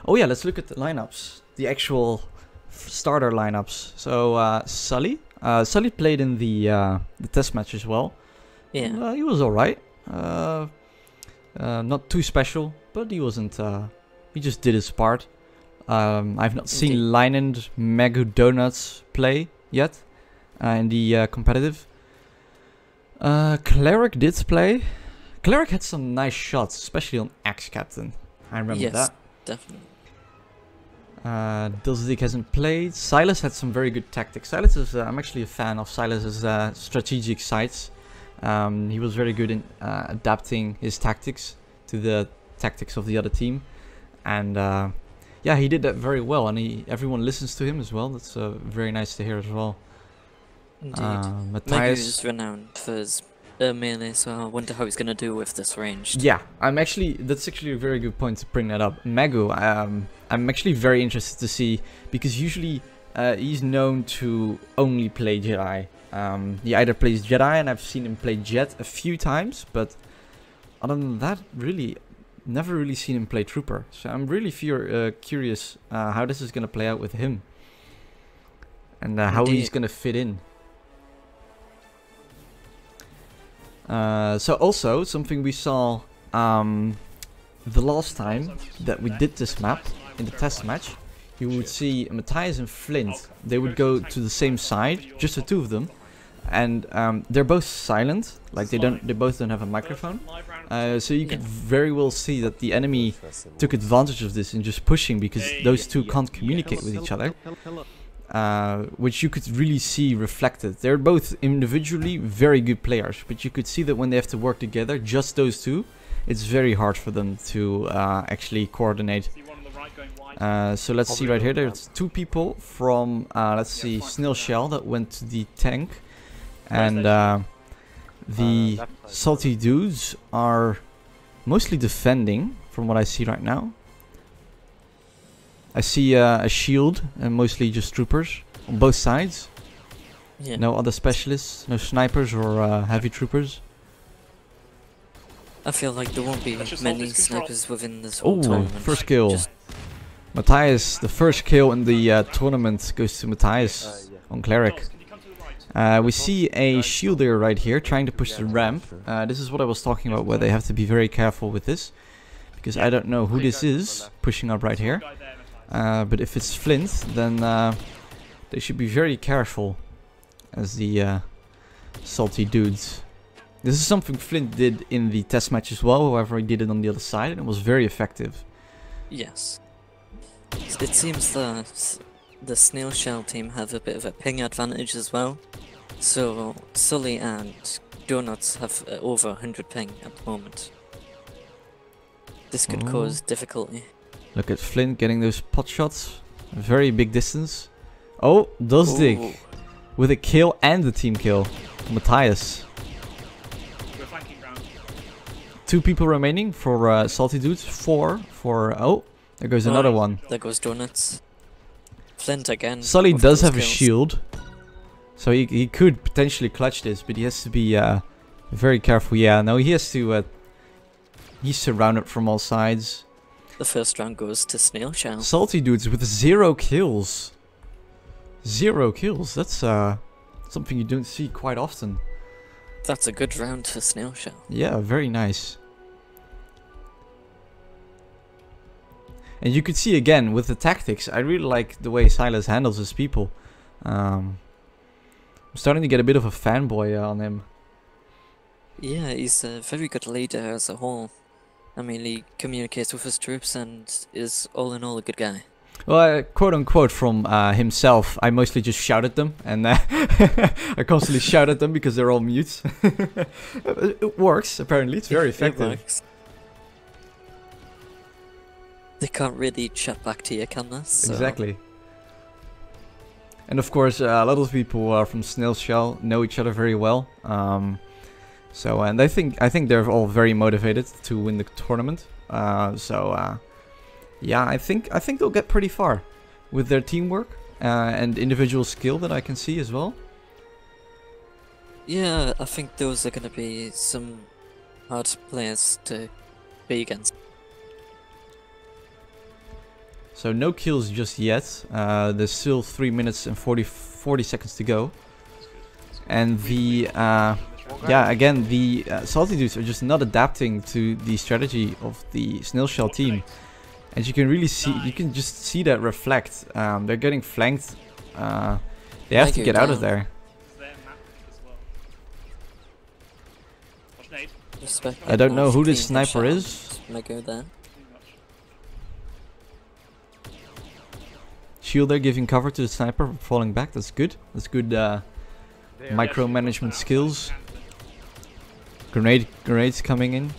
Oh yeah, let's look at the lineups. The actual starter lineups. So Sully played in the test match as well. Yeah. He was all right. Not too special, but he wasn't. He just did his part. I've not seen Leinend, Magu, Donuts play yet in the competitive. Cleric did play. Cleric had some nice shots, especially on Axe Captain. I remember that. Yes, definitely. Dilzik hasn't played. Silas had some very good tactics. Silas is, I'm actually a fan of Silas's strategic sides. He was very good in adapting his tactics to the tactics of the other team. And yeah, he did that very well. And everyone listens to him as well. That's very nice to hear as well. Indeed. Matthias is renowned for his melee, so I wonder how he's going to do with this ranged. Yeah, that's actually a very good point to bring that up. Magu, I'm actually very interested to see, because usually he's known to only play Jedi. He either plays Jedi, and I've seen him play Jet a few times, but other than that, really, never really seen him play Trooper. So I'm really curious how this is going to play out with him, and how he's going to fit in. So also, something we saw the last time that we did this map, in the test match, you would see Matthias and Flint. They would go to the same side, just the two of them, and they're both silent, like they both don't have a microphone. So you could very well see that the enemy took advantage of this in just pushing, because those two can't communicate with each other. Which you could really see reflected. They're both individually very good players, but you could see that when they have to work together, just those two, it's very hard for them to actually coordinate. So let's see right here, there's two people from, let's see, Snail Shell that went to the tank, and the salty dudes are mostly defending, from what I see right now. I see a shield and mostly just troopers on both sides. Yeah. No other specialists, no snipers or heavy troopers. I feel like there won't be many snipers within this whole tournament. First kill. Matthias, the first kill in the tournament goes to Matthias on Cleric. We see a shielder right here trying to push the ramp. This is what I was talking about, where they have to be very careful with this, because I don't know who this is pushing up right here. But if it's Flint, then they should be very careful as the salty dudes. This is something Flint did in the test match as well, however he did it on the other side, and it was very effective. Yes. It seems that the Snail Shell team have a bit of a ping advantage as well. So Sully and Donuts have over 100 ping at the moment. This could cause difficulty. Look at Flint getting those pot shots. A very big distance. Oh, Dilzik with a kill and a team kill. Matthias. Two people remaining for Salty Dudes. 4 for... Oh, there goes another one. There goes Donuts. Flint again. Sully does have a shield. So he could potentially clutch this, but he has to be very careful. Yeah, no, he has to... he's surrounded from all sides. The first round goes to Snail Shell. Salty Dudes with 0 kills. 0 kills. That's something you don't see quite often. That's a good round for Snail Shell. Yeah, very nice. And you could see again with the tactics, I really like the way Silas handles his people. I'm starting to get a bit of a fanboy on him. Yeah, he's a very good leader as a whole. I mean, he communicates with his troops and is all in all a good guy. Well, quote unquote from himself, I mostly just shout at them, and I constantly shout at them because they're all mutes. It works, apparently, it's very effective. It works. They can't really chat back to you, can they? So. Exactly. And of course, a lot of people from Snail Shell know each other very well. So, and I think they're all very motivated to win the tournament. Yeah, I think they'll get pretty far with their teamwork and individual skill that I can see as well. Yeah, I think those are going to be some hard players to be against. So no kills just yet. There's still 3 minutes and 40 seconds to go. And the yeah, again, the Salty Dudes are just not adapting to the strategy of the Snail Shell team. As you can really see, you can just see that reflect. They're getting flanked. They have to get out of there. I don't know who this sniper is. Mego there. Shield there giving cover to the sniper, falling back. That's good. That's good micromanagement skills. Grenades coming in.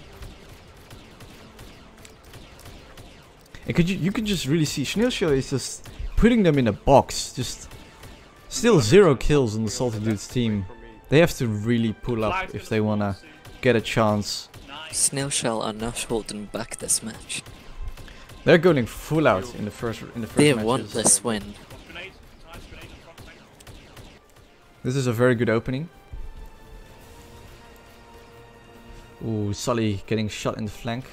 And you can just really see Snail Shell is just putting them in a box. Just still 0 kills on the Salty Dudes team. They have to really pull up if they wanna get a chance. Snail Shell are not holding back this match. They're going full out in the first They matches. want this win. This is a very good opening. Ooh, Sully getting shot in the flank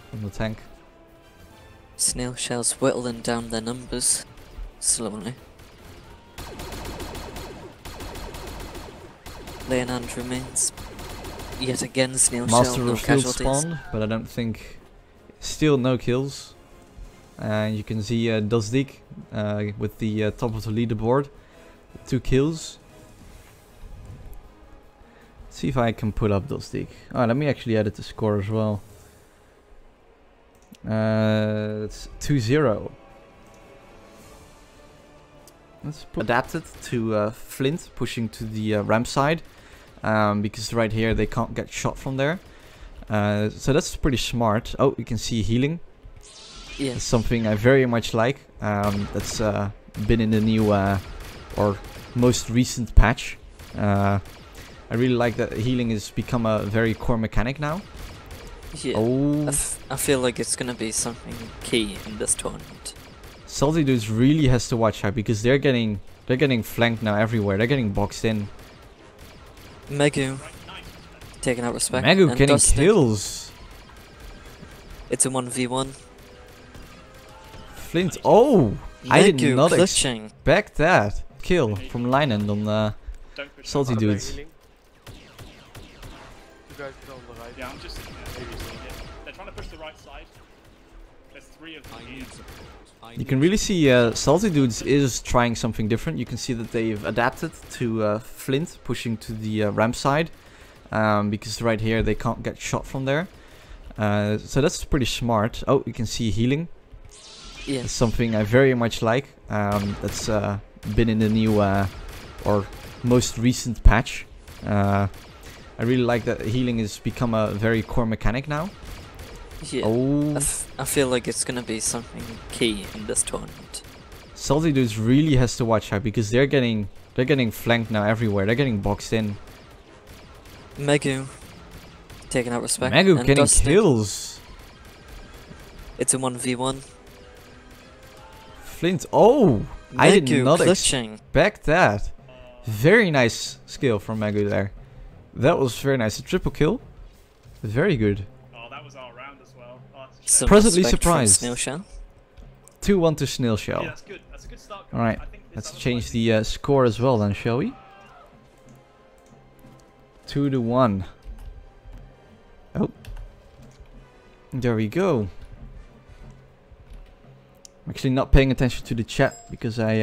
from the tank. Snail Shell's whittling down their numbers slowly. Leonard remains. Yet again, Snail Shell, Master no of Field casualties. spawned, but I don't think. Still no kills. And you can see Dosdik with the top of the leaderboard. 2 kills. Let's see if I can put up Dosdik. Oh, let me actually edit the score as well. It's 2-0. Let's put adapted to Flint pushing to the ramp side. Because right here they can't get shot from there. So that's pretty smart. Oh, you can see healing. Yes. It's something I very much like. That's been in the new or most recent patch. I really like that healing has become a very core mechanic now. Yeah. Oh. I feel like it's gonna be something key in this tournament. Salty Dudes really has to watch out because they're getting flanked now everywhere. They're getting boxed in. Megu taking out respect. Megu and getting Dustin. kills. It's a 1v1. Flint. Oh, I did not clutching. expect that kill from Linen on Salty Dudes. Yeah, I'm just sitting there. They're trying to push the right side. There's 3 of them here. You can really see Salty Dudes is trying something different. You can see that they've adapted to Flint pushing to the ramp side. Because right here they can't get shot from there. So that's pretty smart. Oh, you can see healing. Yes. It's something I very much like. That's been in the new or most recent patch. I really like that healing has become a very core mechanic now. Yeah. Oh. I feel like it's gonna be something key in this tournament. Salty Dudes really has to watch out because they're getting flanked now everywhere. They're getting boxed in. Megu taking out respect. Megu and getting Dustin. kills. It's a 1v1. Flint. Oh, I did Megu not clutching. expect that. Very nice skill from Megu there. That was very nice. A triple kill. Very good. Oh, that was our round as well. Oh, that's a shame. Some Presently respect from surprised. Snail Shell. 2-1 to Snail Shell. Yeah, that's good. That's a good start. Alright, I think this let's other change side- the score as well then, shall we? 2-1. Oh. There we go. I'm actually not paying attention to the chat because I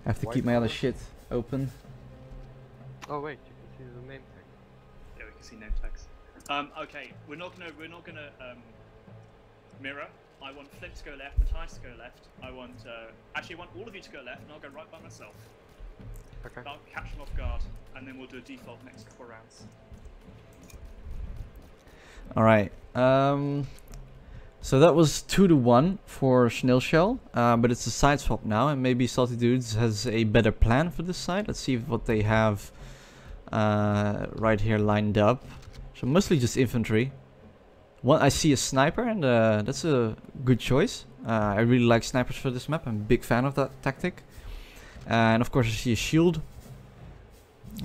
have to keep my other shit open. Oh wait, you can see the name tag. Yeah, we can see name tags. Okay, we're not gonna mirror. I want Flint to go left, Matthias to go left. Actually I want all of you to go left and I'll go right by myself. Okay. I'll catch them off guard and then we'll do a default next couple rounds. Alright, so that was 2-1 for Snail Shell, but it's a side swap now, and maybe Salty Dudes has a better plan for this side. Let's see what they have right here lined up. So mostly just infantry. I see a sniper, and that's a good choice. I really like snipers for this map. I'm a big fan of that tactic. And of course I see a shield.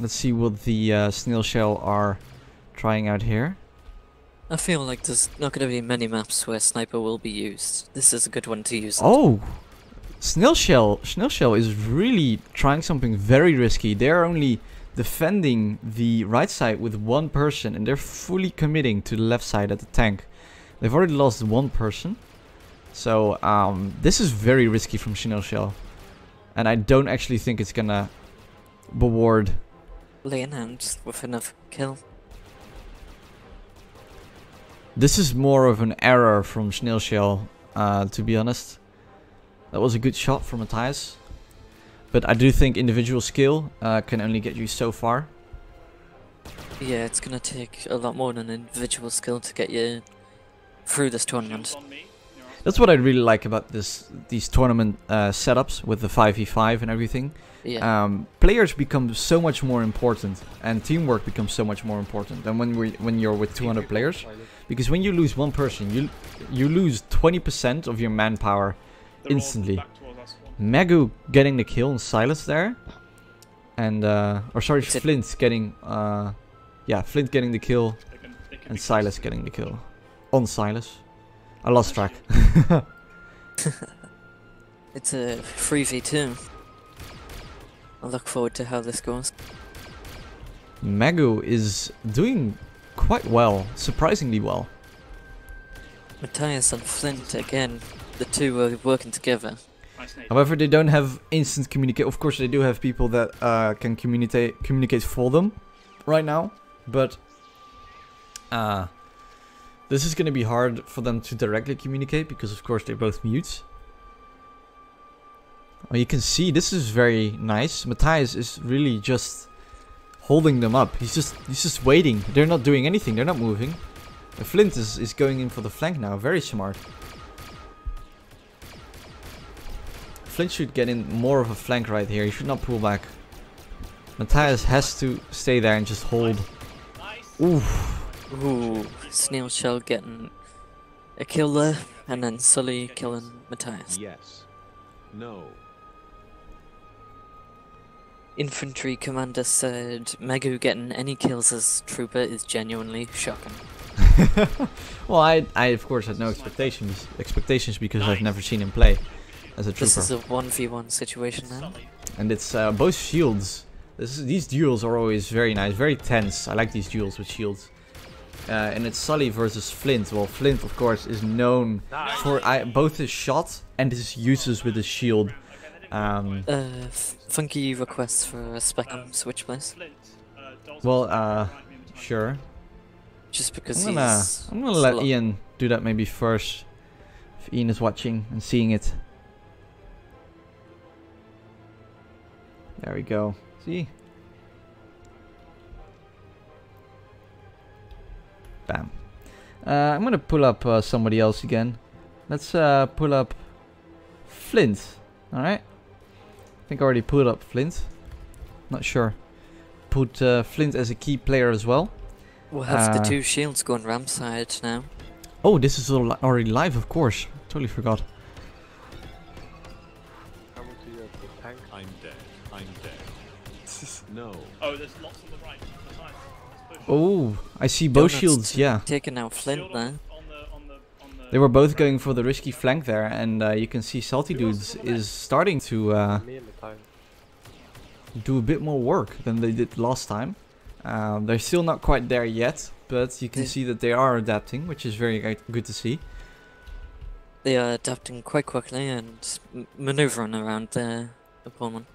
Let's see what the Snail Shell are trying out here. I feel like there's not going to be many maps where sniper will be used. This is a good one to use. Oh! Snail Shell is really trying something very risky. They're only defending the right side with one person, and they're fully committing to the left side at the tank. They've already lost one person. So, this is very risky from Snail Shell. And I don't actually think it's gonna reward. Laying hands with enough kill. This is more of an error from Snail Shell, to be honest. That was a good shot from Matthias. But I do think individual skill can only get you so far. Yeah, it's gonna take a lot more than individual skill to get you through this tournament. That's what I really like about these tournament setups with the 5v5 and everything. Yeah. Players become so much more important, and teamwork becomes so much more important than when you're with 200 players. Because when you lose one person, you lose 20% of your manpower instantly. Magu getting the kill on Silas there, and or sorry, Flint getting Flint getting the kill, and Silas getting the kill on Silas. I lost track. It's a 3v2. I look forward to how this goes. Magu is doing quite well, surprisingly well. Matthias and Flint again, the two are working together. However, they don't have instant communicate. Of course, they do have people that can communicate for them right now, but this is going to be hard for them to directly communicate because, of course, they're both mutes. Well, you can see this is very nice. Matthias is really just holding them up. He's just waiting. They're not doing anything. They're not moving. Flint is going in for the flank now. Very smart. Flint should get in more of a flank right here. He should not pull back. Matthias has to stay there and just hold. Oof. Ooh, Snail Shell getting a kill there, and then Sully killing Matthias. Yes. No. Infantry commander said Magu getting any kills as trooper is genuinely shocking. Well, I of course had no expectations because I've never seen him play as a trooper. This is a 1v1 situation now. And it's both shields. These duels are always very nice, very tense. I like these duels with shields. And it's Sully versus Flint. Well, Flint, of course, is known for both his shot and his uses with his shield. Funky requests for a spectrum switch, please. Well, sure. Just because I'm gonna let Ian do that maybe first. If Ian is watching and seeing it. There we go. See? Bam. I'm gonna pull up somebody else again. Let's pull up Flint. Alright. I think I already pulled up Flint. Not sure. Put Flint as a key player as well. We'll have the two shields going ramp side now. Oh, this is already live, of course. Totally forgot. Coming to you at the tank. I'm dead. I'm dead. No. Oh, there's lots on the right. Oh, I see both Donuts shields, yeah. Taking out Flint there. They were both going for the risky flank there, and you can see Salty Dudes is starting to Me and the time. do a bit more work than they did last time. They're still not quite there yet, but you can see that they are adapting, which is very good to see. They are adapting quite quickly and maneuvering around their opponent.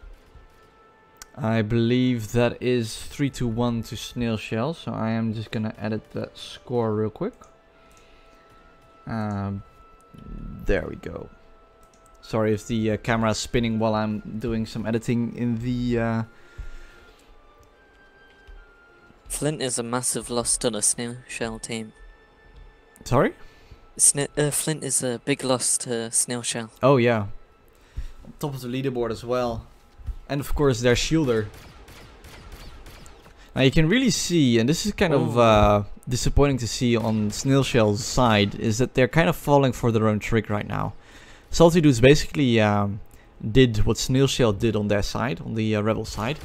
I believe that is 3-1 to Snail Shell, so I am just gonna edit that score real quick. There we go. Sorry if the camera is spinning while I'm doing some editing in the... Flint is a massive loss to the Snail Shell team. Sorry? Flint is a big loss to Snail Shell. Oh yeah. On top of the leaderboard as well. And of course their shielder. Now you can really see, and this is kind of disappointing to see on Snail Shell's side, is that they're kind of falling for their own trick right now. Salty Dudes basically did what Snail Shell did on their side, on the Rebel side.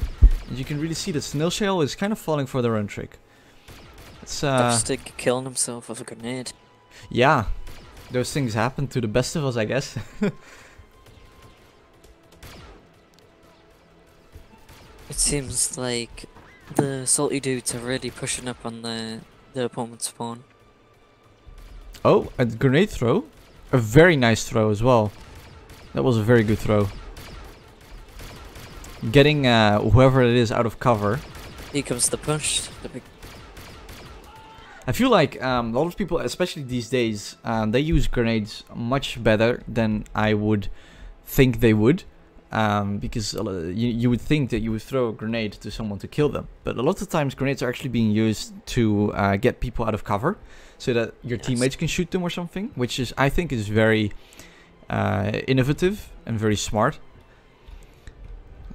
And you can really see that Snail Shell is kind of falling for their own trick. It's Dubstick killing himself with a grenade. yeah, those things happen to the best of us, I guess. It seems like the salty dudes are really pushing up on the opponent's spawn. Oh, a grenade throw. A very nice throw as well. That was a very good throw. Getting whoever it is out of cover. Here comes the push. The big I feel like a lot of people, especially these days, they use grenades much better than I would think they would. Because you would think that you would throw a grenade to someone to kill them. But a lot of times grenades are actually being used to get people out of cover. So that your teammates can shoot them or something. Which is, I think, is very innovative and very smart.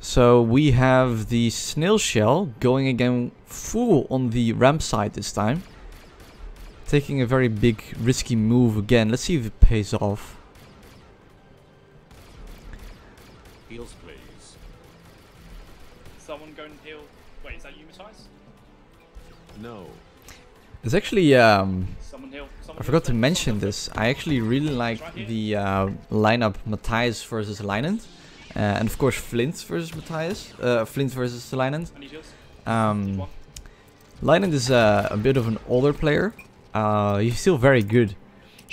So we have the snail shell going again full on the ramp side this time. Taking a very big risky move again. Let's see if it pays off. Heals, please. Someone go and heal. Wait, is that you, Matthias? No. It's actually Someone heal. Someone I forgot to heal. mention this. I actually really like the lineup Matthias versus Leinand. And of course Flint versus Matthias. Flint versus Leinand. I need yours. Leinand is a bit of an older player. He's still very good.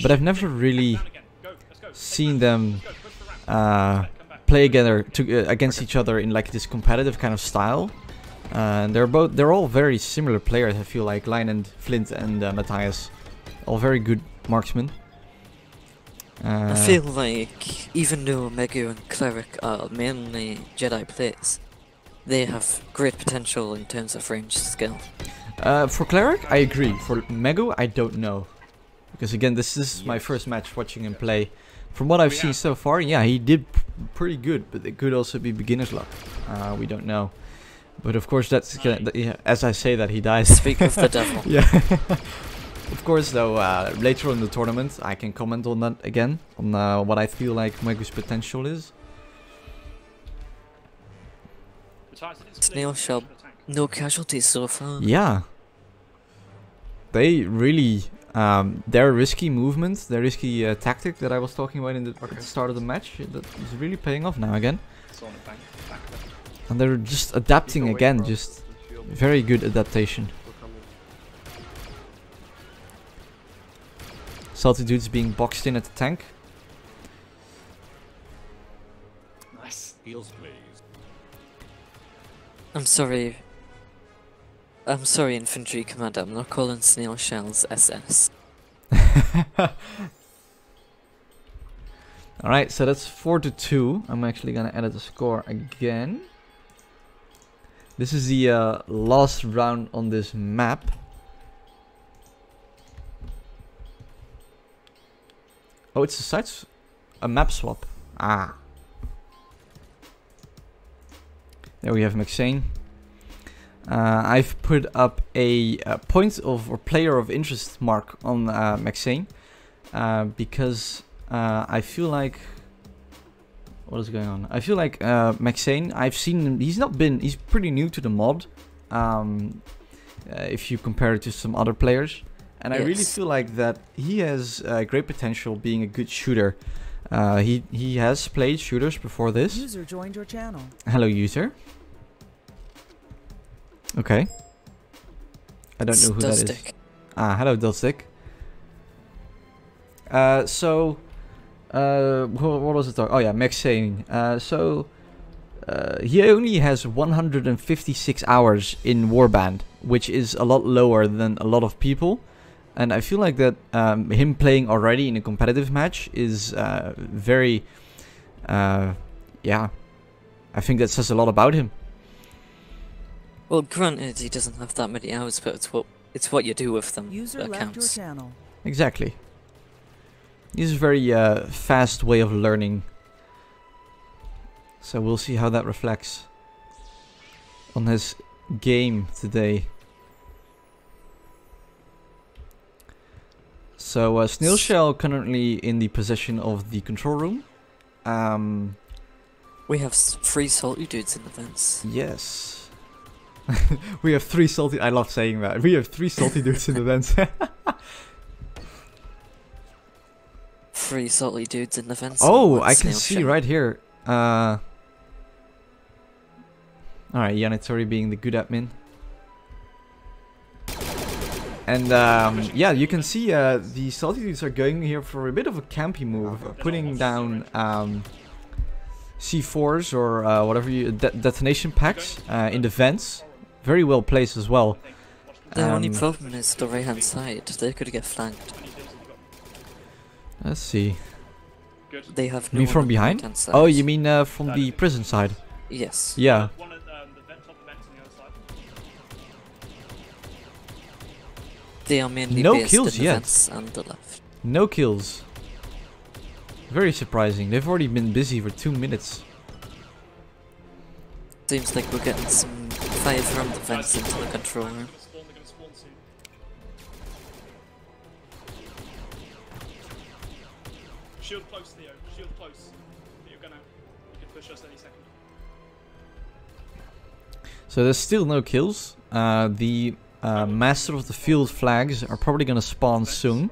But I've never really Down again. Go. Let's go. seen them Go. Push the ramp. Come back. play together against each other in like this competitive kind of style. They're all very similar players. I feel like Leinand, Flint, and Matthias, all very good marksmen. I feel like even though Megu and Cleric are mainly Jedi players, they have great potential in terms of range skill. For Cleric, I agree. For Megu, I don't know. Because again, this is my first match watching him play. From what I've seen so far, yeah, he did pretty good. But it could also be beginner's luck. We don't know. But of course, that's yeah, as I say that, he dies. Speak of the devil. Yeah. Of course, though, later in the tournament, I can comment on that again. On what I feel like Megu's potential is. Matthias, it is Snail split. shell. Push the tank. No casualties so far. Yeah. They really, their risky movement, their risky tactic that I was talking about at the start of the match, that is really paying off now again. Still on the bank. Back of it. And they're just adapting again, just very good adaptation. Salty dudes being boxed in at the tank. Nice. Heals, please. I'm sorry, infantry commander. I'm not calling snail shells SS. Alright, so that's 4-2. I'm actually gonna edit the score again. This is the last round on this map. Oh, it's a map swap. Ah. There we have Maxane. I've put up a point of or player of interest mark on Maxane because I feel like what is going on? I feel like Maxane, I've seen him. He's pretty new to the mod. If you compare it to some other players. And I really feel like that he has great potential being a good shooter. He has played shooters before this. User joined your channel. Hello, user. Okay. I don't know who that is. Dubstick. Ah, hello, Dubstick. What was it? Oh yeah, Maxane. He only has 156 hours in Warband, which is a lot lower than a lot of people. And I feel like that him playing already in a competitive match is very, yeah, I think that says a lot about him. Well, granted, he doesn't have that many hours, but it's what you do with them User that left your counts. channel. Exactly. He's a very fast way of learning. So we'll see how that reflects on his game today. So Snail Shell currently in the possession of the control room. We have 3 salty dudes in the vents. Yes. We have 3 salty. I love saying that. We have 3 salty dudes in the vents. 3 salty dudes in the fence. Oh, I can see right here. Alright, Yanitori being the good admin. And yeah, you can see the salty dudes are going here for a bit of a campy move, putting down C4s or whatever you detonation packs in the vents. Very well placed as well. The only problem is the right hand side. They could get flanked. Let's see. They have You no mean one from on the behind? right-hand side. Oh, you mean from the prison side? Yes. Yeah. One at the vent, top of vents on the other side. They are mainly No based kills in the yet. vents and the left. No kills. Very surprising. They've already been busy for 2 minutes. Seems like we're getting some fire from the vents into the control room. They're gonna spawn soon. Shield close, Theo. Shield close. You can push us any second. So there's still no kills. The master of the field flags are probably gonna spawn soon.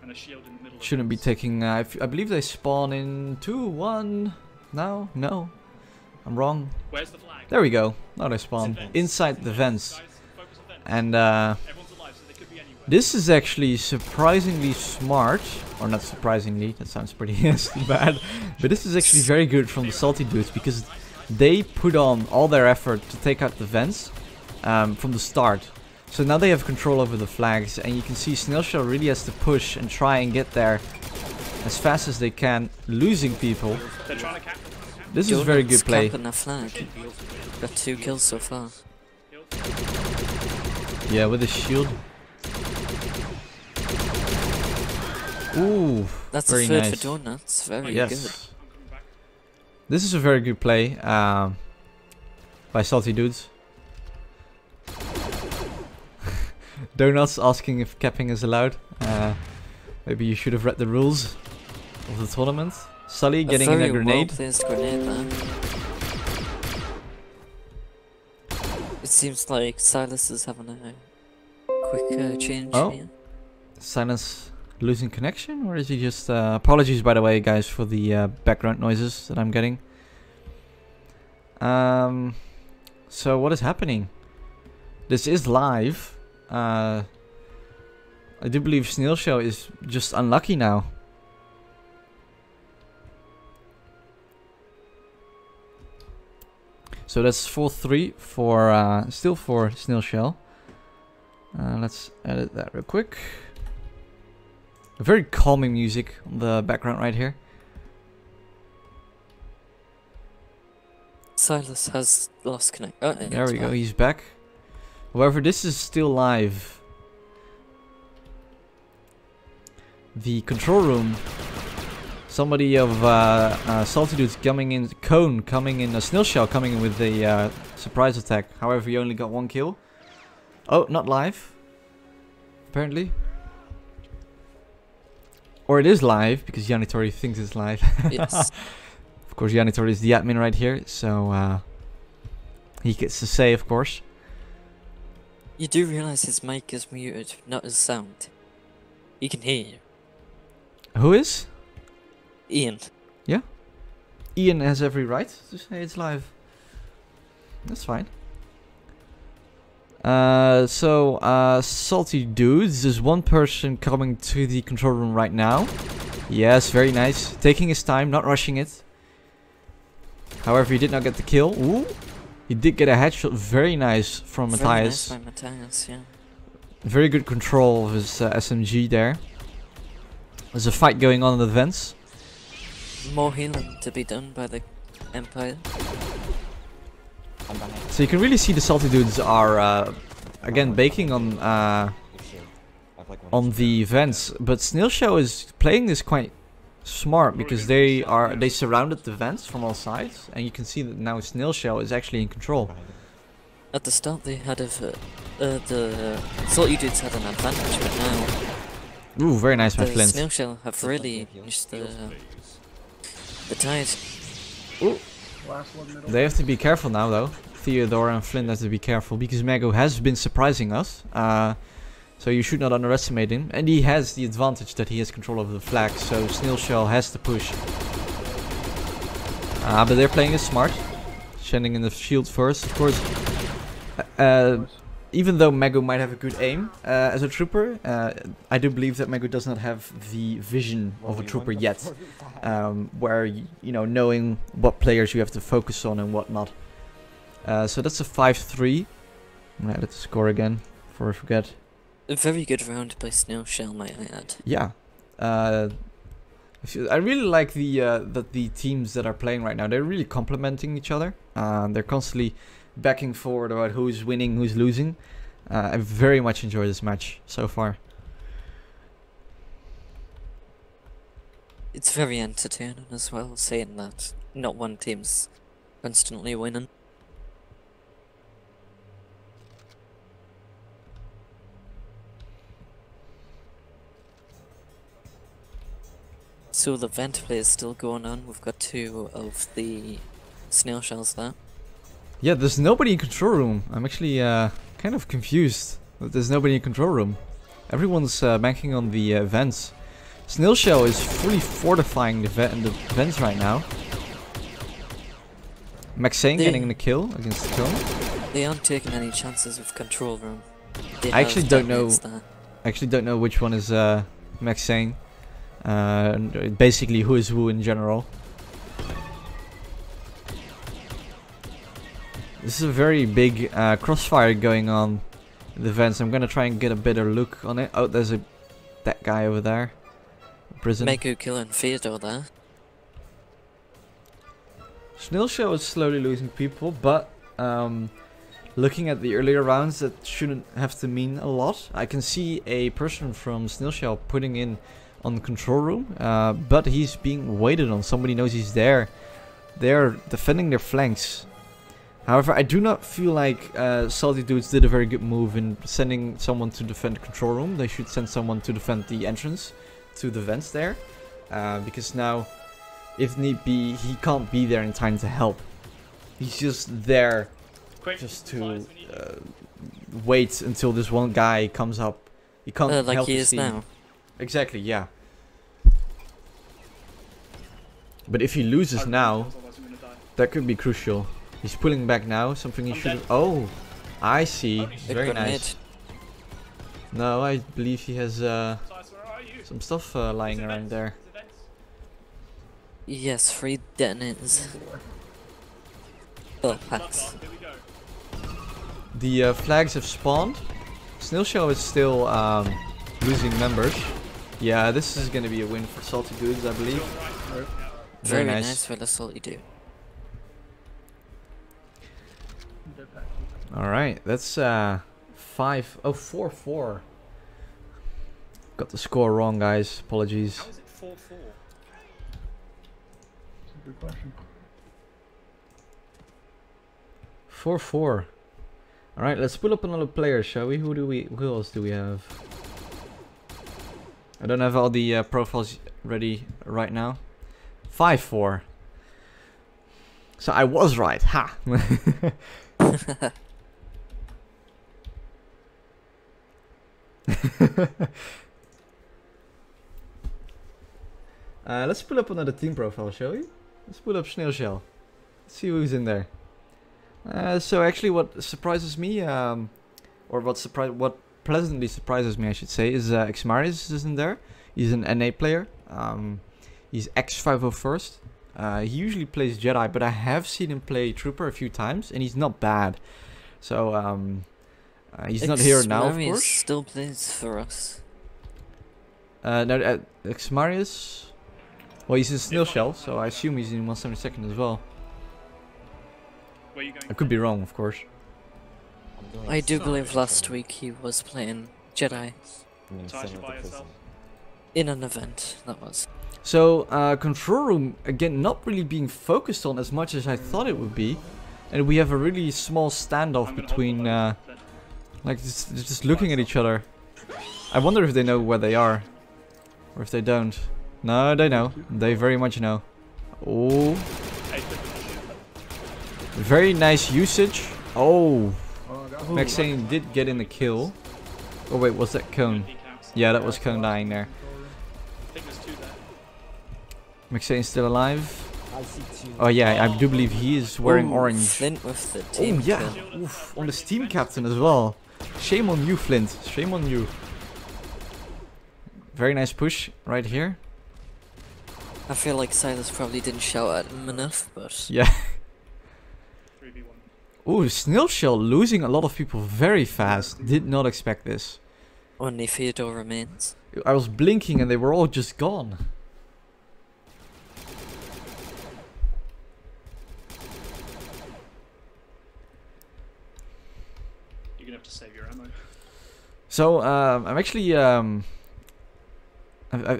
And a shield in the middle. Shouldn't be taking. I believe they spawn in 2, 1. No, no, I'm wrong. Where's the flag? There we go. Now they spawn inside the vents, Guys, focus on vents. and Everyone's alive, so they could be anywhere. this is actually surprisingly smart, or not surprisingly. That sounds pretty bad, but this is actually very good from the salty dudes because they put on all their effort to take out the vents from the start. So now they have control over the flags, and you can see Snailshell really has to push and try and get there as fast as they can, losing people. They're trying to cap. This is very good play. Camping a flag. Got 2 kills so far. Yeah, with a shield. Ooh, That's very a third nice. for Donuts. Very good. Yes. This is a very good play by salty dudes. Donuts asking if capping is allowed. Maybe you should have read the rules of the tournament. Sully getting in a grenade. Well-placed grenade there. It seems like Silas is having a quick change Oh. here. Silence losing connection, or is he just? Apologies, by the way, guys, for the background noises that I'm getting. So what is happening? This is live. I do believe Snailshell is just unlucky now. So that's 4-3 for still for Snailshell. Let's edit that real quick. Very calming music on the background right here. Silas has lost connect. Oh, There we go, he's back. However, this is still live. The control room. Somebody of Salty Dudes coming in, Cone coming in, a Snailshell coming in with the surprise attack. However, he only got 1 kill. Oh, not live. Apparently. Or it is live, because Yanitori thinks it's live. Yes. Of course, Yanitori is the admin right here, so he gets to say, of course. You do realize his mic is muted, not his sound. He can hear you. Who is? Ian. Ian has every right to say it's live. That's fine. Salty Dudes, there's one person coming to the control room right now. Yes, very nice. Taking his time, not rushing it. However, he did not get the kill. Ooh. He did get a headshot, very nice from Very Matthias. nice by Matthias, yeah. Very good control of his SMG there. There's a fight going on in the vents. More healing to be done by the Empire. So you can really see the Salty Dudes are again baking on the vents, but Snailshell is playing this quite smart because they surrounded the vents from all sides, and you can see that now Snailshell is actually in control. At the start they had the Salty Dudes had an advantage, but now Ooh, very nice by the Flint. Snailshell have really used the tide. Ooh. Last one middle. They have to be careful now, though. Theodore and Flint have to be careful because Mago has been surprising us. So you should not underestimate him. And he has the advantage that he has control over the flag. So Snail Shell has to push. But they're playing it smart. Sending in the shield first, of course. Even though Mago might have a good aim as a trooper, I do believe that Mago does not have the vision of a trooper yet. Where, you know, knowing what players you have to focus on and what not. So that's a 5-3. I'm gonna edit the score again before I forget. A very good round by Snail Shell, might I add. Yeah. I really like the teams that are playing right now. They're really complementing each other. They're constantly backing forward about who's winning, who's losing. I very much enjoy this match so far. It's very entertaining as well, saying that not one team's constantly winning. So the vent play is still going on. We've got 2 of the snail shells there. Yeah, there's nobody in control room. I'm actually kind of confused that there's nobody in control room. Everyone's banking on the vents. Snail Shell is fully fortifying the vents right now. Maxane getting the kill against the cone. They aren't taking any chances with control room. I actually don't know. I actually don't know which one is Maxane. Basically, who is who in general. This is a very big crossfire going on in the vents. I'm gonna try and get a better look on it. Oh, there's that guy over there. Prison. Mako killing Theodore there. Snail Shell is slowly losing people, but looking at the earlier rounds, that shouldn't have to mean a lot. I can see a person from Snail Shell putting in on the control room, but he's being waited on. Somebody knows he's there. They're defending their flanks. However, I do not feel like Salty Dudes did a very good move in sending someone to defend the control room. They should send someone to defend the entrance to the vents there, because now, if need be, he can't be there in time to help. He's just there just to wait until this one guy comes up. He can't like help he the is team. now. Exactly, yeah. But if he loses now, that could be crucial. He's pulling back now, something he should. Oh, I see. Very nice. No, I believe he has some stuff lying around there. Yes, 3 detonators. Oh, packs. The flags have spawned. Snail Shell is still losing members. Yeah, this is gonna be a win for Salty Dudes, I believe. Very nice for the Salty Dude. Alright, that's 4-4. Got the score wrong, guys. Apologies. How is it 4-4? That's a good question. 4-4. Alright, let's pull up another player, shall we? Who else do we have? I don't have all the profiles ready right now. 5-4. So I was right. Ha! Let's pull up another team profile, shall we? Let's pull up Snail Shell. Let's see who's in there. So actually, what surprises me, or what pleasantly surprises me, I should say, is Xmarius is in there. He's an NA player. He's X501st. He usually plays Jedi, but I have seen him play Trooper a few times, and he's not bad. So he's not here now, of course. Still plays for us. No, Xmarius. Well, he's in Snail Shell, so I assume he's in 172nd as well. Where are you going? I could be wrong, of course. I do believe last week he was playing Jedi Tasha by yourself? in an event, that was. So, control room, again, not really being focused on as much as I thought it would be. And we have a really small standoff between, like, just looking at each other. I wonder if they know where they are. Or if they don't. No, they know. They very much know. Oh. Very nice usage. Oh, Oh, Maxane did get in the kill. Oh wait, was that Cone? He counts. Yeah, that was Cone dying there. I think there's 2 there. Maxane's still alive. I see two. Oh yeah, I do believe he is wearing Ooh, orange. Flint with the Oh team yeah, kill. oof, on the Steam Captain as well. Shame on you, Flint. Shame on you. Very nice push right here. I feel like Silas probably didn't shout at him enough, but Yeah. 3v1. Ooh, Snail Shell losing a lot of people very fast. Did not expect this. only Theodore remains. I was blinking and they were all just gone. You're gonna have to save your ammo. So I'm actually I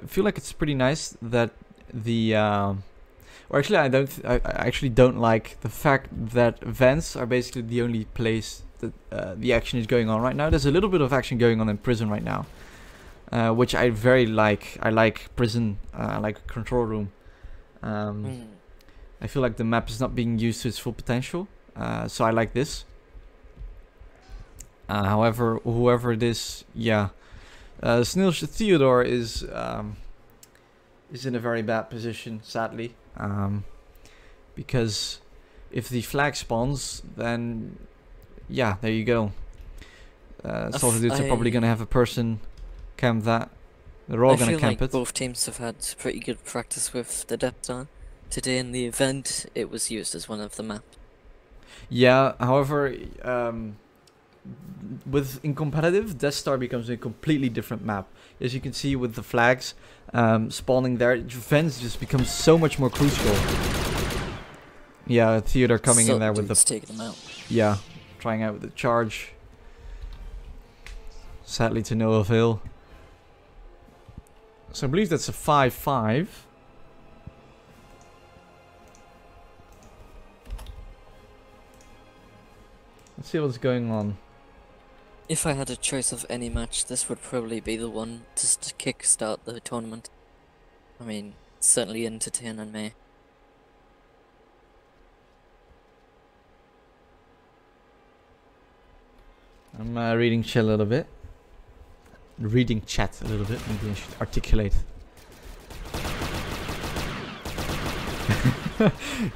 feel like it's pretty nice that the or actually I actually don't like the fact that vents are basically the only place that the action is going on right now. There's a little bit of action going on in prison right now, which I very like. I like prison. I like control room. I feel like the map is not being used to its full potential, so I like this. However, whoever it is, yeah, Theodore is in a very bad position, sadly, because if the flag spawns, then yeah, there you go. Soldier dudes are probably gonna have a person camp that. They're all gonna camp like it. both teams have had pretty good practice with the Death Star. Today in the event, it was used as one of the maps. Yeah, however, in competitive, Death Star becomes a completely different map. As you can see with the flags spawning there, vents just becomes so much more crucial. Yeah, Theodore coming in there with the taking them out. yeah, trying out with the charge. Sadly to no avail. So I believe that's a 5-5. Let's see what's going on. If I had a choice of any match, this would probably be the one to kick-start the tournament. I mean, certainly entertaining me. I'm reading chat a little bit. Maybe I should articulate.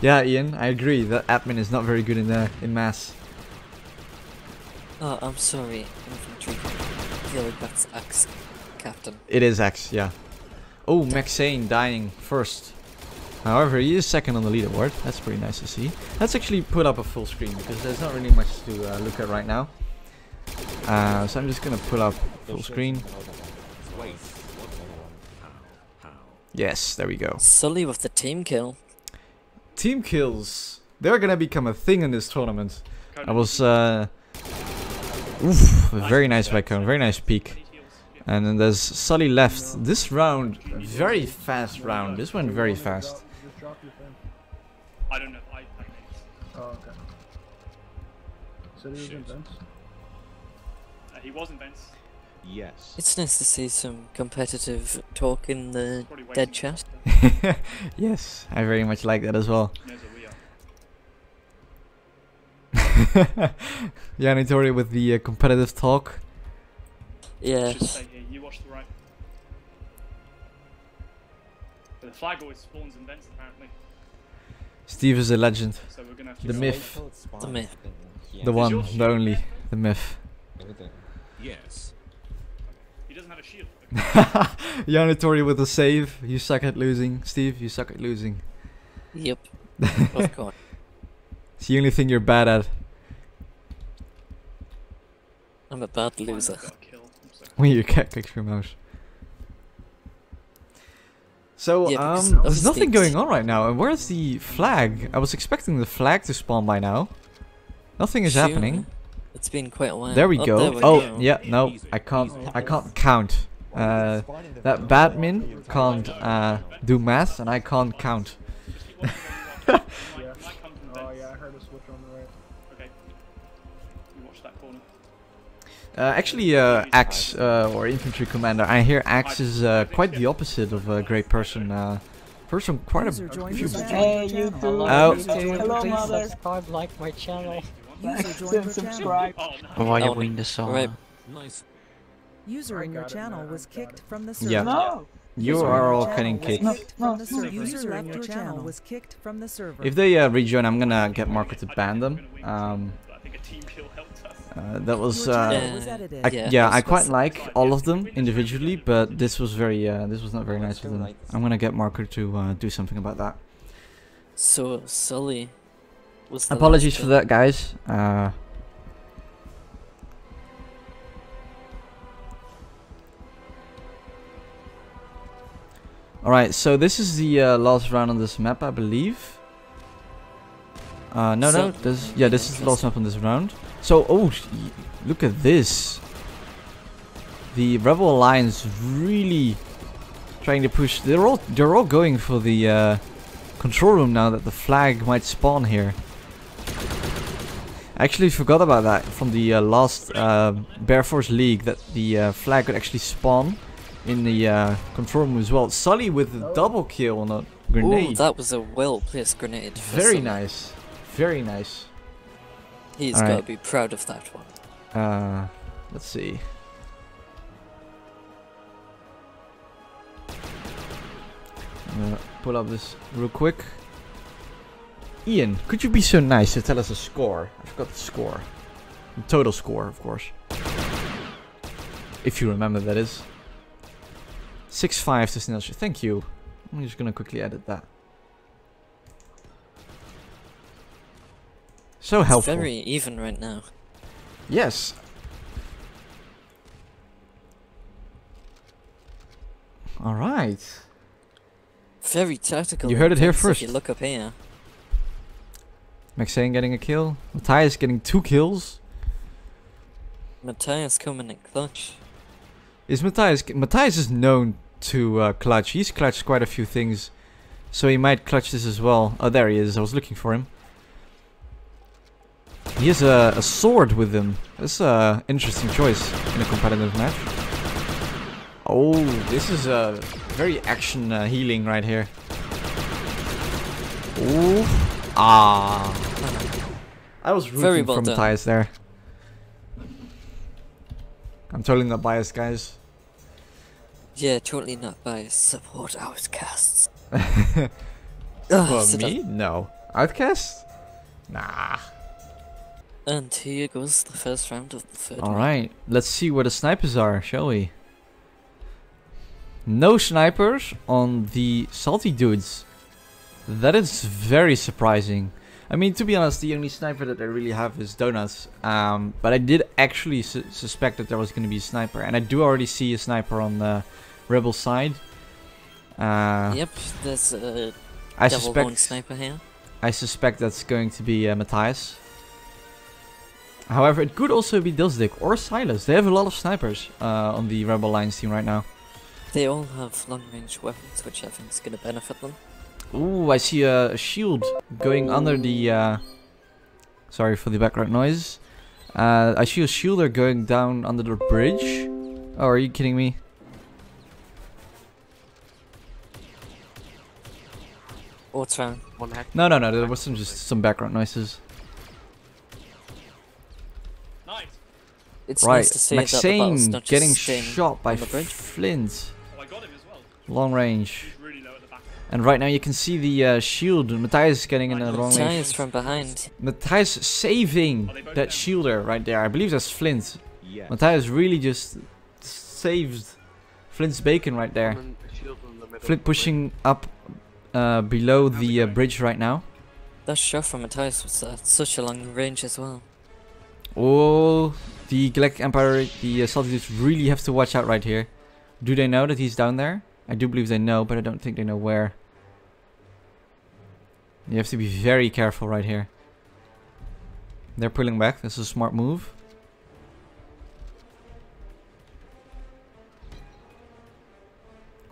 Yeah, Ian, I agree. That admin is not very good in mass. Oh, I'm sorry, infantry. I feel like that's Axe Captain. It is X, yeah. Oh, Maxane dying first. However, he is second on the leaderboard. That's pretty nice to see. Let's actually put up a full screen because there's not really much to look at right now. So I'm just gonna pull up full screen. Wait. How? Yes, there we go. Sully with the team kill. Team kills. They're gonna become a thing in this tournament. I was oof, very nice by Cone, very nice peek. And then there's Sully left. This round, very fast round. This went very fast. Just drop your thing. I don't know. I made Oh, okay. So he was in vents? He was in vents. Yes. It's nice to see some competitive talk in the Probably dead waiting chat. for us Yes, I very much like that as well. to- knows where we are. Yeah, Nitori with the competitive talk. Should Yes. stay here. You watch the right. But the flag always spawns in vents apparently. Steve is a legend. So we're gonna have to The go- myth. The myth. The Is one, your the shield only, there? the myth. Yes. He doesn't have a shield. Yeah, Nitori with the save. You suck at losing. Steve, you suck at losing. Yep. Of course. It's the only thing you're bad at. I'm a bad Finally loser. got a kill. I'm sorry. When you can't click your mouse. So, Yeah, because there's obviously nothing it's- going on right now. And where's the flag? I was expecting the flag to spawn by now. Nothing is Sure. happening. It's been quite a while. There we Oh, go. there we Oh, go. yeah, no, I can't count. That badmin can't do math, and I can't count. Just keep watching where you are. Yeah. Might come from Oh vents. yeah, I heard a switch on the right. Okay. You watch that corner. Actually, Axe, or infantry commander, I hear Axe is quite the opposite of a great person First from quite User a joined few. your channel. Hey, you too. Oh. You too. Hello, Please mother. subscribe, like my channel. User joined your channel. Subscribe. Oh no. Why you Oh, win the song? right. Nice. User in your got it, channel man, was I got kicked it. from the server. Yeah. No. You User are in all your getting channel kicked. was kicked from the No. server. User in your channel was kicked from the server. If they rejoin, I'm gonna get Marco to ban them. I think a team kill helped us. That was Your channel Yeah. was edited. yeah, I this quite was- like all of them individually, but this was this was not very nice of them. I'm gonna get Marco to do something about that. So Sully was the Apologies last for kill. that, guys. Alright, so this is the last round on this map, I believe. No, So- this is the last map on this round. So, look at this. The Rebel Alliance really trying to push. They're all going for the control room now that the flag might spawn here. I actually forgot about that from the last Bear Force League, that the flag could actually spawn in the control room as well. Sully with a double kill on a Ooh, grenade. that was a well-placed grenade. for Very Sully. nice. Very nice. He's Alright. got to be proud of that one. Let's see. I'm gonna pull up this real quick. Ian, could you be so nice to tell us a score? I forgot the score. The total score, of course. If you remember, that is. 6-5 to Snelsh. Thank you. I'm just gonna quickly edit that. So It's helpful. very even right now. Yes. Alright. Very tactical. You heard it here intense first. If you look up here. Maxane getting a kill. Matthias getting 2 kills. Matthias coming in clutch. Is Matthias is known to clutch. He's clutched quite a few things. So he might clutch this as well. Oh, there he is. I was looking for him. He has a sword with him. That's an interesting choice in a competitive match. Oh, this is a very action healing right here. Ooh. Ah. I was Very rooting well for done. Matthias there. I'm totally not biased, guys. Yeah, totally not biased. Support outcasts. For sit me? No. Outcast? Nah. And here goes the first round of the third. round. Alright, let's see where the snipers are, shall we? No snipers on the salty dudes. That is very surprising. I mean, to be honest, the only sniper that I really have is Donuts. But I did actually suspect that there was going to be a sniper. And I do already see a sniper on the Rebel side. Yep, there's a I devil horn suspect, sniper here. I suspect that's going to be Matthias. However, it could also be Dilsdick or Silas. They have a lot of snipers on the Rebel Alliance team right now. They all have long-range weapons, which I think is going to benefit them. Ooh, I see a shield going under the... sorry for the background noise. I see a shielder going down under the bridge. Oh, are you kidding me? What's wrong? One hack. No, there was just some background noises. Nice. It's Right, nice to see that the battle's Maxane not just getting staying shot by on the bridge. Flint. Oh, I got him as well. Long range. He's really low at the back. And right now you can see the shield. Matthias getting in the wrong range. Matthias from behind. Matthias saving Are they both that down? shielder right there. I believe that's Flint. Yes. Matthias really just saved Flint's bacon right there. One in- shield in the middle. Flint pushing up below the bridge right now. That shot from Matthias was at such a long range as well. Oh, the Galactic Empire, the Salty Dudes really have to watch out right here. Do they know that he's down there? I do believe they know, but I don't think they know where. You have to be very careful right here. They're pulling back. This is a smart move.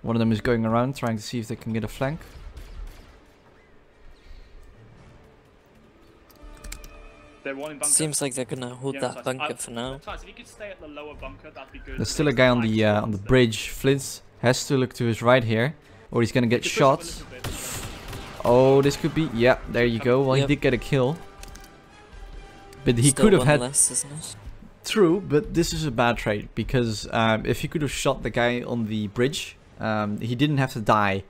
One of them is going around trying to see if they can get a flank. They're one in bunker. Seems like they're gonna hold Yeah, that Matthias. bunker for now. Matthias, if you could stay at the lower bunker, that'd be good. There's still a guy on the bridge. Flint has to look to his right here. or he's gonna get You could push shot. up a little bit. Oh, this could be. Yeah, there you go. Well, he Yep. did get a kill. But he Still could have one had. less, isn't it? True, but this is a bad trade because if he could have shot the guy on the bridge, he didn't have to die.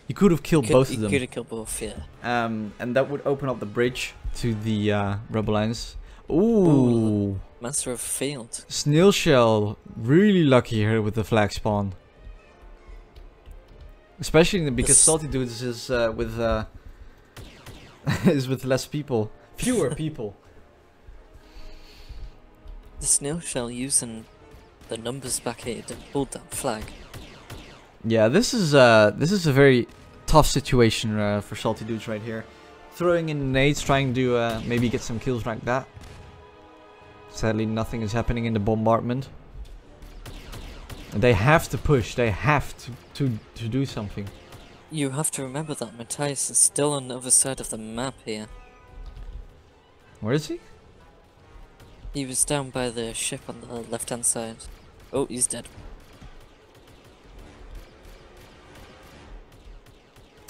He could have killed both of He them. could have killed both, yeah. And that would open up the bridge to the rebel lines. Ooh, Master of Field. Snail Shell, really lucky here with the flag spawn. Especially because This- Salty Dudes is with is with less people, fewer people. The snail shell using the numbers back here to hold that flag. Yeah, this is a very tough situation for Salty Dudes right here. Throwing in nades, trying to maybe get some kills like that. Sadly, nothing is happening in the bombardment. And they have to push. They have to do something. You have to remember that Matthias is still on the other side of the map here. Where is he? He was down by the ship on the left-hand side. Oh, he's dead.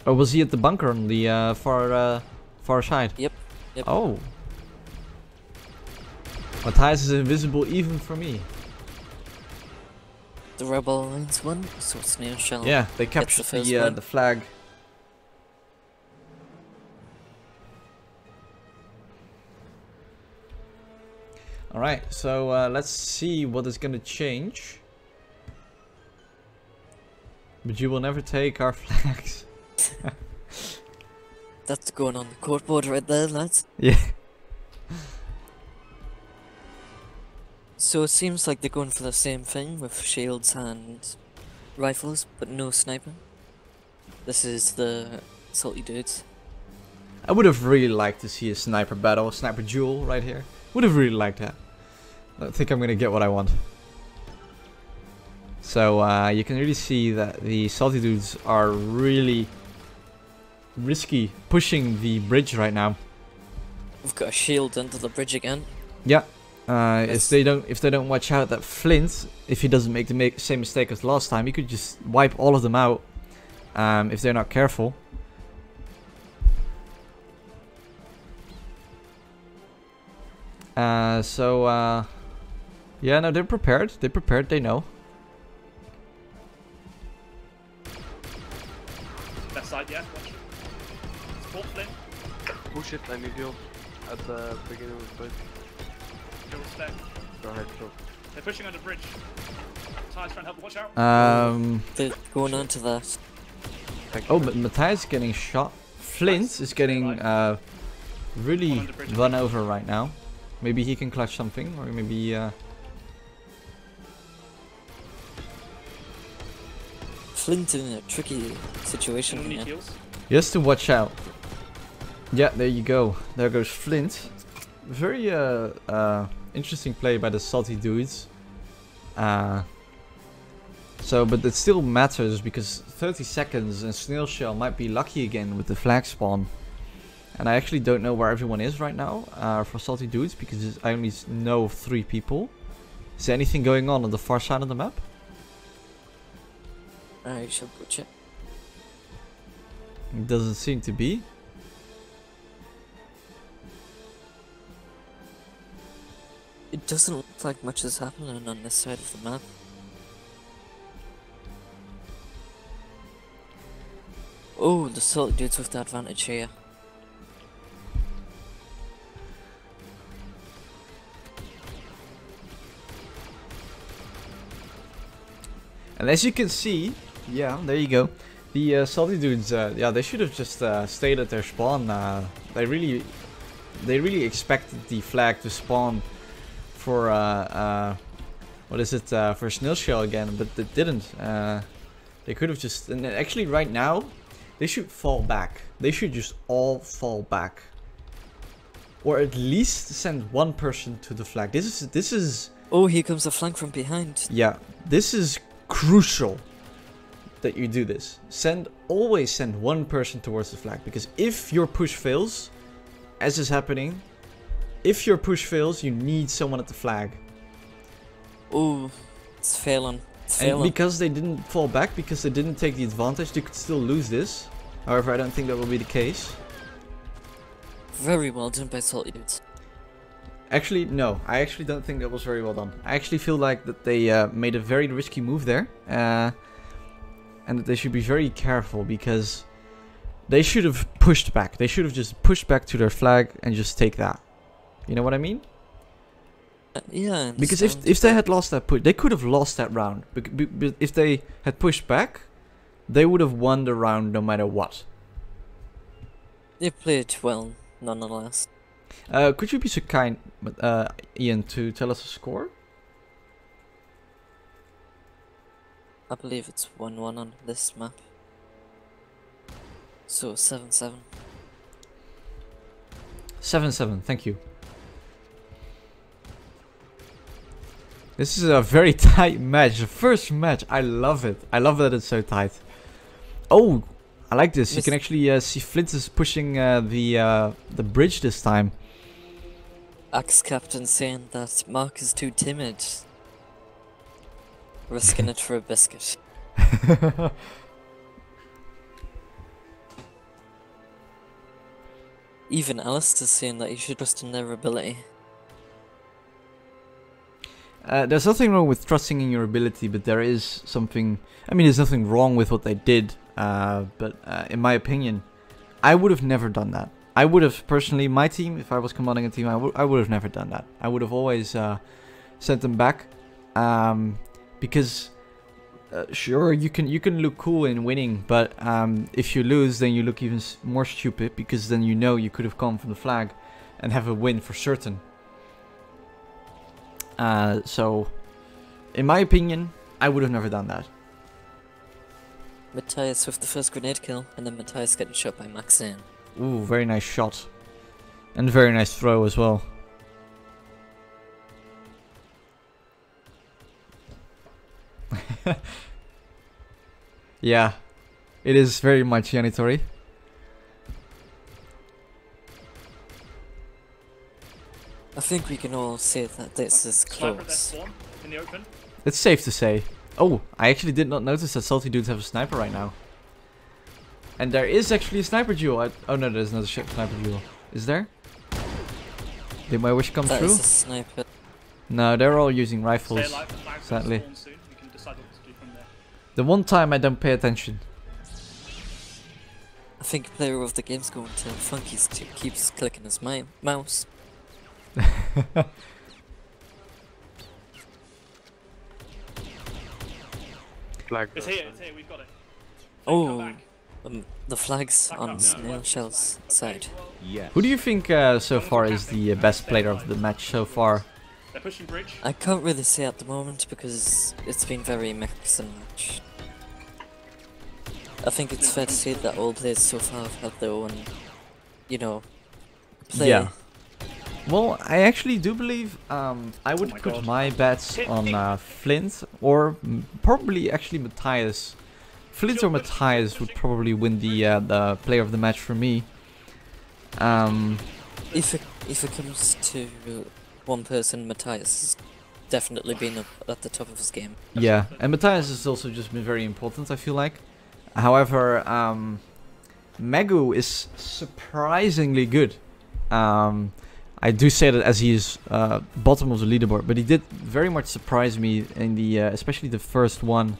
Oh, was he at the bunker on the far side? Yep. Yep. Oh. Matthias is invisible even for me. The Rebel Alliance won, so Snail Shell. Yeah, they gets captured first the win. the flag. Alright, so let's see what is gonna change. But you will never take our flags. That's going on the courtboard right there, lads. Yeah. So it seems like they're going for the same thing with shields and rifles, but no sniping. This is the Salty Dudes. I would have really liked to see a sniper battle, a sniper duel right here. Would have really liked that. I think I'm gonna get what I want. So you can really see that the Salty Dudes are really risky pushing the bridge right now. We've got a shield under the bridge again. Yeah. Yes. If they don't watch out, that Flint, if he doesn't make the same mistake as last time, he could just wipe all of them out. If they're not careful. Yeah, no, they're prepared. They're prepared. They know. Left side, yeah. Watch it. Support Flynn. Push it, I need you at the beginning of the fight. Kill respect. Go ahead, kill. They're pushing under bridge. Ty's trying to help. Watch out. They're going on to that. Thank you. Oh, but Matthias is getting shot. Flint is getting really run over right now. Maybe he can clutch something, or maybe Flint in a tricky situation How many here. kills? he has to watch out. Yeah, there you go. There goes Flint. Very interesting play by the Salty Dudes. But it still matters because 30 seconds and Snail Shell might be lucky again with the flag spawn. And I actually don't know where everyone is right now for Salty Dudes because I only know of 3 people. Is there anything going on the far side of the map? I shall go check. It doesn't seem to be. It doesn't look like much is happening on this side of the map. Oh, the Salty Dudes with the advantage here. And as you can see, yeah, there you go. The Salty Dudes, yeah, they should have just stayed at their spawn. They really expected the flag to spawn for what is it, for Snail Shell again, but they didn't. They could have just, and actually right now, they should fall back. They should just all fall back, or at least send one person to the flag. This is. Oh, here comes a flank from behind. Yeah, this is crucial that you do this. Always send one person towards the flag, because if your push fails, as is happening, if your push fails, you need someone at the flag. Oh, it's failing. fail And 'em. because they didn't fall back, because they didn't take the advantage, they could still lose this. However, I don't think that will be the case. Very well done by Salty Dudes. Actually, no. I actually don't think that was very well done. I actually feel like that they made a very risky move there. And that they should be very careful because they should have pushed back. They should have just pushed back to their flag and just take that. You know what I mean? Yeah, I Because understand, if they but had lost that push, they could have lost that round. But if they had pushed back, they would have won the round no matter what. they played well, nonetheless. Could you be so kind, Ian, to tell us a score? I believe it's 1-1 on this map. So 7-7. 7-7, thank you. This is a very tight match. The first match, I love it. I love that it's so tight. Oh, I like this. You can actually see Flint is pushing the bridge this time. Axe Captain saying that Mark is too timid. Risking it for a biscuit. Even Alistair's saying that you should trust in their ability. There's nothing wrong with trusting in your ability, but there is something... I mean, there's nothing wrong with what they did, but in my opinion, I would have never done that. I would have, personally, my team, if I was commanding a team, I would have never done that. I would have always sent them back, because sure, you can look cool in winning, but if you lose, then you look even more stupid, because then you know you could have come from the flag and have a win for certain. So, in my opinion, I would have never done that. Matthias with the first grenade kill, and then Matthias getting shot by Maxine. Ooh, very nice shot. And very nice throw as well. Yeah, it is very much Yanitori. I think we can all say that this is Sniper at their close. spawn in the open. It's safe to say. Oh, I actually did not notice that Salty Dudes have a sniper right now. And there is actually a sniper duel. Oh no, there's another sniper duel. Is there? Did my wish come That true? is a sniper. No, they're all using Stay rifles. alive, the flag's Sadly. gonna spawn soon. We can decide what to do from there. The one time I don't pay attention. I think player of the game's going to Funky's keeps clicking his mouse. Flag. It's here, we've got it. Oh, Come back. The flag's Back on up. Snail Shell's side. Yes. Who do you think so far is the best player of the match so far? They're pushing bridge. I can't really say at the moment because it's been very mixed and match. I think it's fair to say that all players so far have had their own, you know, play. Yeah. Well, I actually do believe I would my put God. my bets on Flint or probably actually Matthias. Flint or Matthias would probably win the player of the match for me. If it comes to one person, Matthias has definitely been up at the top of his game. Yeah, and Matthias has also just been very important, I feel like. However, Megu is surprisingly good. I do say that as he is bottom of the leaderboard, but he did very much surprise me in the, especially the first one.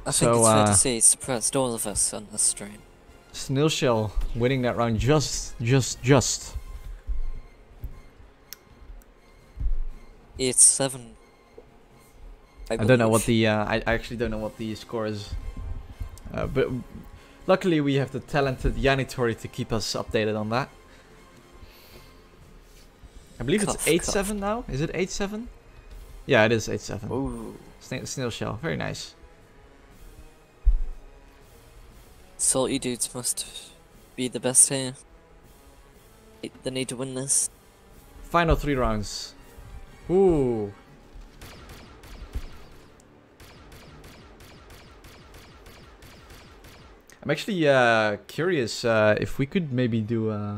I think So, it's fair to say he surprised all of us on this stream. Snail Shell winning that round just. 8-7. I don't know what the, I actually don't know what the score is. But luckily we have the talented Yanitori to keep us updated on that. I believe Cough, it's 8-7 now. Is it 8-7? Yeah, it is 8-7. Ooh. Snail Shell, very nice. Salty Dudes must be the best here. They need to win this. Final 3 rounds. Ooh. I'm actually curious if we could maybe do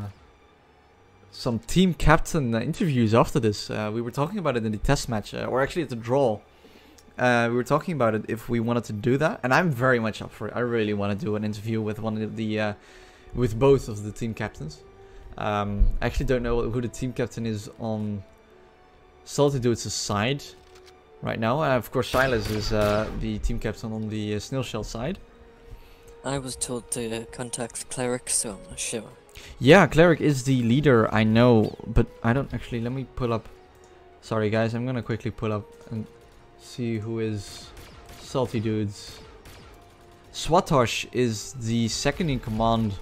some team captain interviews after this. We were talking about it in the test match, or actually at the draw. We were talking about it if we wanted to do that, and I'm very much up for it. I really want to do an interview with one of the, with both of the team captains. I actually don't know who the team captain is on Salty Dudes' side right now. Of course, Silas is the team captain on the Snail Shell side. I was told to contact Cleric, so I'm not sure. Yeah, Cleric is the leader, I know, but I don't actually. Let me pull up. Sorry, guys, I'm gonna quickly pull up and see who is Salty Dudes. Swatosh is the second in command,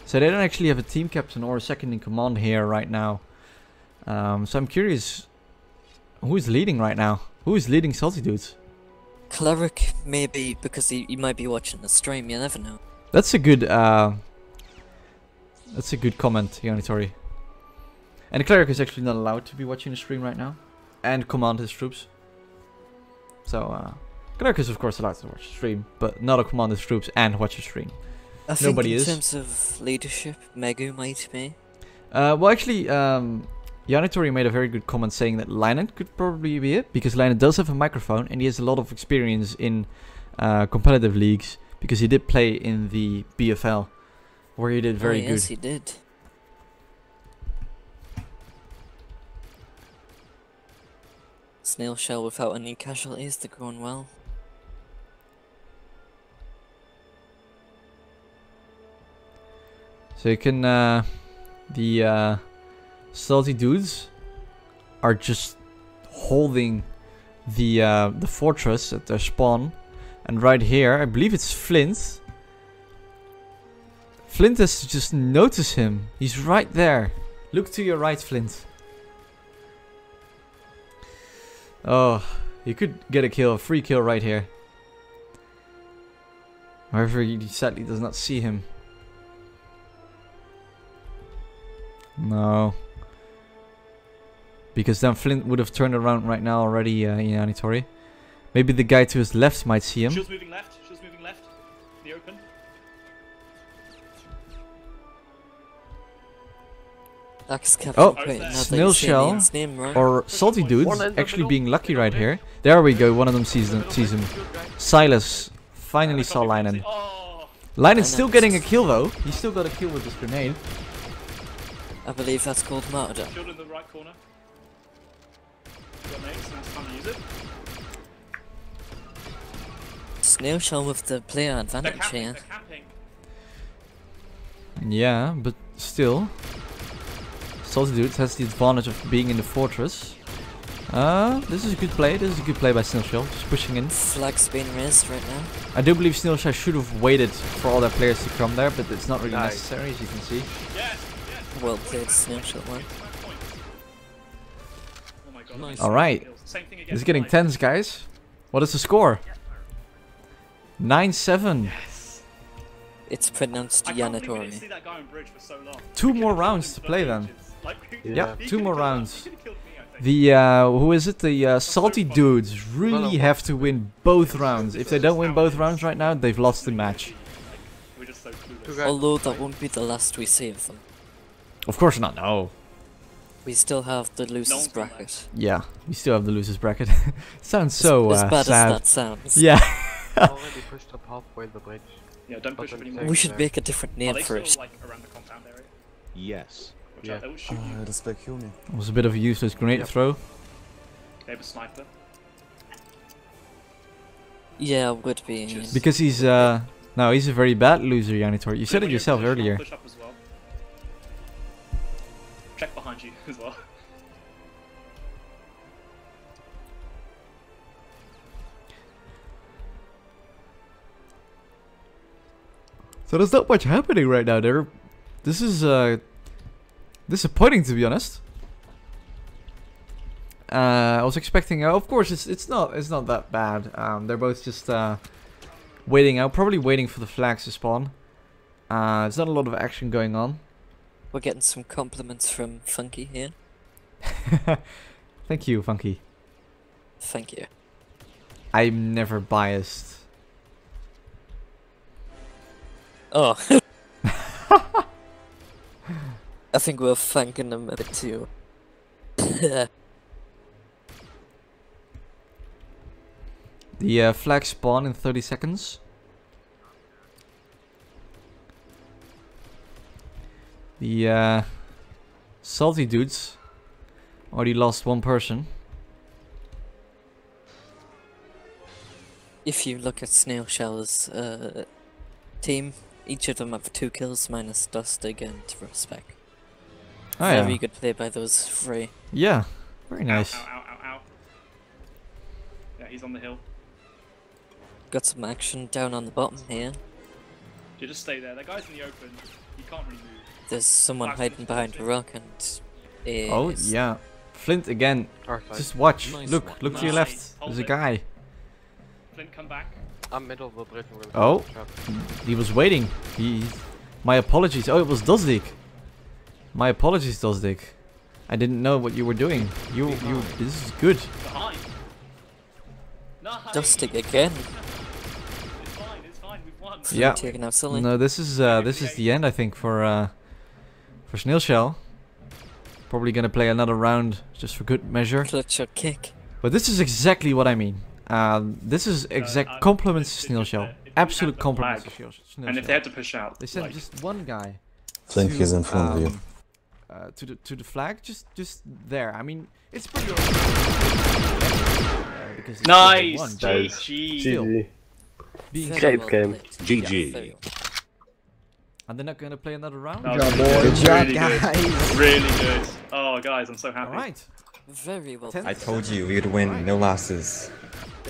so they don't actually have a team captain or a second in command here right now. So I'm curious, who is leading right now? Who is leading Salty Dudes? Cleric, maybe, because he might be watching the stream, you never know. That's a good comment, Yanitori. And the Cleric is actually not allowed to be watching the stream right now and command his troops. So, Cleric is of course allowed to watch the stream, but not to command his troops and watch the stream. I think Nobody in is. terms of leadership, Megu might be. Well, actually, Yanitori made a very good comment saying that Lynant could probably be it, because Lynant does have a microphone and he has a lot of experience in competitive leagues, because he did play in the BFL, where he did very good. Yes, he did. Snail Shell without any casualties, they're going well. So you can, the Salty Dudes are just holding the fortress at their spawn, and right here, I believe it's Flint. Flint has to just notice him. He's right there. Look to your right, Flint. Oh, you could get a kill, a free kill right here. However, he sadly does not see him. No. Because then Flint would have turned around right now already, Yanitori. Maybe the guy to his left might see him. Shield's moving left. Shield's moving left. In the open. Axe Captain, Oh, great, now that Snail you say Shell Ian's name right. or Salty Dudes actually being lucky right here. There we go, one of them sees him. Silas finally saw Linen. Oh, Linen's still getting a kill though. He still got a kill with his grenade. I believe that's called martyrdom. shield in the right corner. Got mates, and it's time to use it. Snail Shell with the player They're advantage camping. here. They're camping. Yeah, but still. Salty Dudes has the advantage of being in the fortress. This is a good play. This is a good play by Snail Shell, just pushing in. Flag's being raised right now. I do believe Snail Shell should have waited for all their players to come there, but it's not really Nice. necessary, as you can see. Yes, yes. Well played, Snail Shell one. Oh my god. Nice. Alright, Same thing again. this is getting tense, guys. What is the score? 9-7. It's pronounced I can't believe we didn't Yanatori. see that guy on bridge for so long. Two We more could've rounds killed to him play for then. ages. Like, Yeah, he two more could've killed us. rounds. He could've killed me, I think. The, who is it? The Salty Dudes really have to win both rounds. If they don't win both rounds right now, they've lost the match. We're just so clueless. Two guys. Although that won't be the last we see of them. Of course not, no. We still have the No losers one's gonna bracket. Yeah, we still have the losers bracket. Sounds so as bad sad. as that sounds. Yeah. Already pushed up halfway the bridge. Yeah, don't push him Button anymore. We should make a different Are name they for still it. like around the compound area? Yes. Watch Yeah. out, they will shoot you. Das wäre Kuni. It was a bit of a useless grenade Yep. throw. They have a sniper. Yeah, would be. Just- Because he's, no, he's a very bad loser, Yanitor. You said When it you're yourself positioned, earlier. Push up as well. Check behind you as well. So there's not much happening right now. This is disappointing, to be honest. I was expecting. Of course, it's not that bad. They're both just waiting out, probably waiting for the flags to spawn. There's not a lot of action going on. We're getting some compliments from Funky here. Thank you, Funky. Thank you. I'm never biased. Oh, I think we're thanking them a bit too. The flag spawn in 30 seconds. The salty dudes already lost one person. If you look at Snail Shell's team, each of them have 2 kills minus Dustig and Respect. Oh, Very yeah. good play by those 3. Yeah, very nice. Ow, ow, ow, ow. Yeah, he's on the hill. Got some action down on the bottom here. You just stay there. That guy's in the open. You can't really move. There's someone Flash hiding is behind a touching. rock and Oh, yeah. Flint again. Just watch. Nice Look, one. look to your Nice. left. Hold There's a it. guy. Flint, come back. I'm middle of the bridge. I'm gonna Oh. trap. He was waiting. My apologies. Oh, it was Dusdik. My apologies, Dusdik. I didn't know what you were doing. This is good. Behind. Nice. Dustig again. It's fine. We've won. Yeah. Taking out Sully. No, this is the end, I think, for Snail Shell. Probably gonna play another round just for good measure. Clutch or kick. But this is exactly what I mean. This is exact compliments to Snail Shell. Absolute compliments to Snail Shell. And if they had to push out, They sent like, just one guy. Flink to, is in front of you. To the flag, just there. I mean, it's pretty. Because it's nice. one, GG. Still, GG. being Very Great well game. played. GG. very well. and they're not gonna play another round. That was Good really job, good. boys. Really Good job, good. guys. Really good. Oh, guys, I'm so happy. All right. Very well 10 played. I told you we would win, no losses.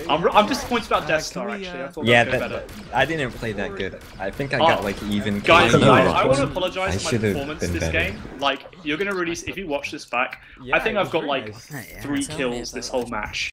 I'm disappointed about Death Star, can we, actually. I thought Yeah, that would go better. I didn't play that good. I think I Oh. got like even. Guys, kinda I wrong. want to apologize I for my should've performance been this better. game. Like, you're gonna release, if you watch this back, Yeah, I think it I've was got very like nice. 3 Tell me kills this about whole match.